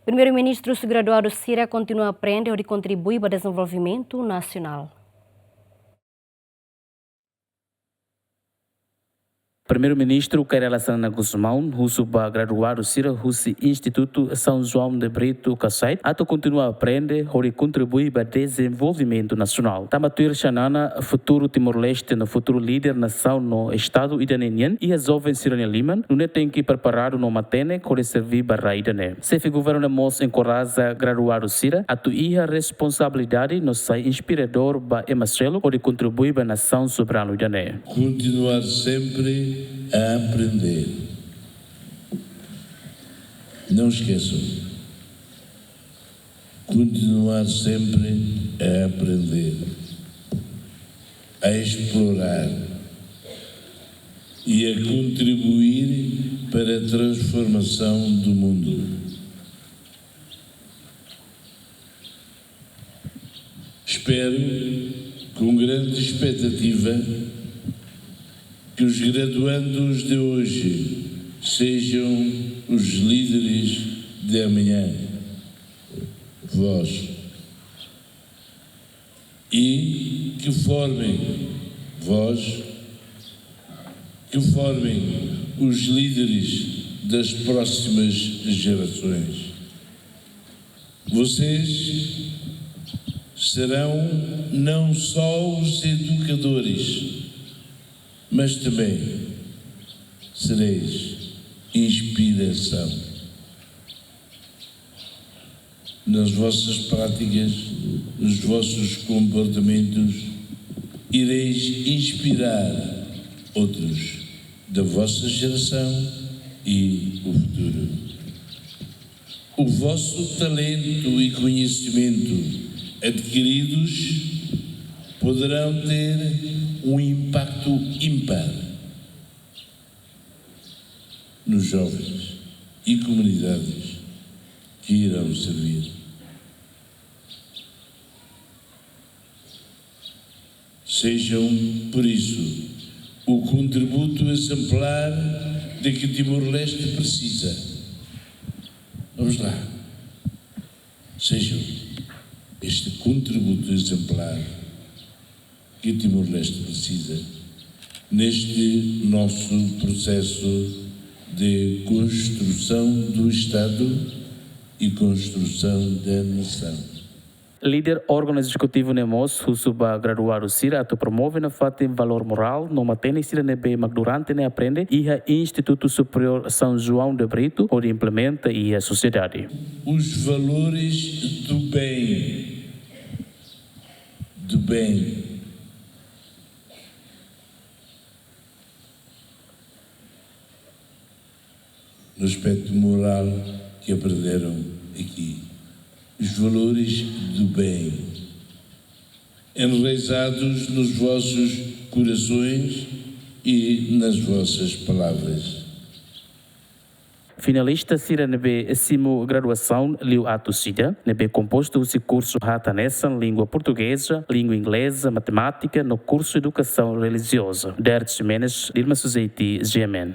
Primeiro-Ministro graduado Cira continua a aprender e contribuir para o desenvolvimento nacional. Primeiro-Ministro Kairala Sana Guzmão, russo graduado Cira Russi Instituto São João de Brito Kassai, ato continua a aprender e contribuir para o desenvolvimento nacional. Tamatuir Xanana, futuro Timor-Leste, no futuro líder nação no Estado Idanenian, e a jovem Cirania Liman, não tem que preparar no matene para servir para a Idane. Se o governo mos encoraja graduado Cira, atu ia responsabilidade no sai inspirador para Emasrelo para contribuir para a nação soberana Idane. Continuar sempre a aprender. Não esqueçam. Continuar sempre a aprender, a explorar e a contribuir para a transformação do mundo. Espero, com grande expectativa, que os graduandos de hoje sejam os líderes de amanhã, vós, e que formem os líderes das próximas gerações. Vocês serão não só os educadores, mas também sereis inspiração. Nas vossas práticas, nos vossos comportamentos, ireis inspirar outros da vossa geração e o futuro. O vosso talento e conhecimento adquiridos poderão ter um impacto ímpar nos jovens e comunidades que irão servir. Sejam, por isso, o contributo exemplar de que Timor-Leste precisa. Vamos lá. Sejam este contributo exemplar que Timor-Leste precisa neste nosso processo de construção do Estado e construção da nação. Líder órgão executivo Nemos, russo graduado Cira, ato promove na fatem valor moral, no matene Cira nebe magdurante ne aprende e a Instituto Superior São João de Brito, onde implementa e a sociedade. Os valores do bem, no aspecto moral que aprenderam aqui. Os valores do bem, enraizados nos vossos corações e nas vossas palavras. Finalista Cira nebe simo graduação liu ato Cida, nebe composto o curso Rata Nessan, língua portuguesa, língua inglesa, matemática, no curso Educação Religiosa. Dertz Menes, Dilma Suzeiti, GMN.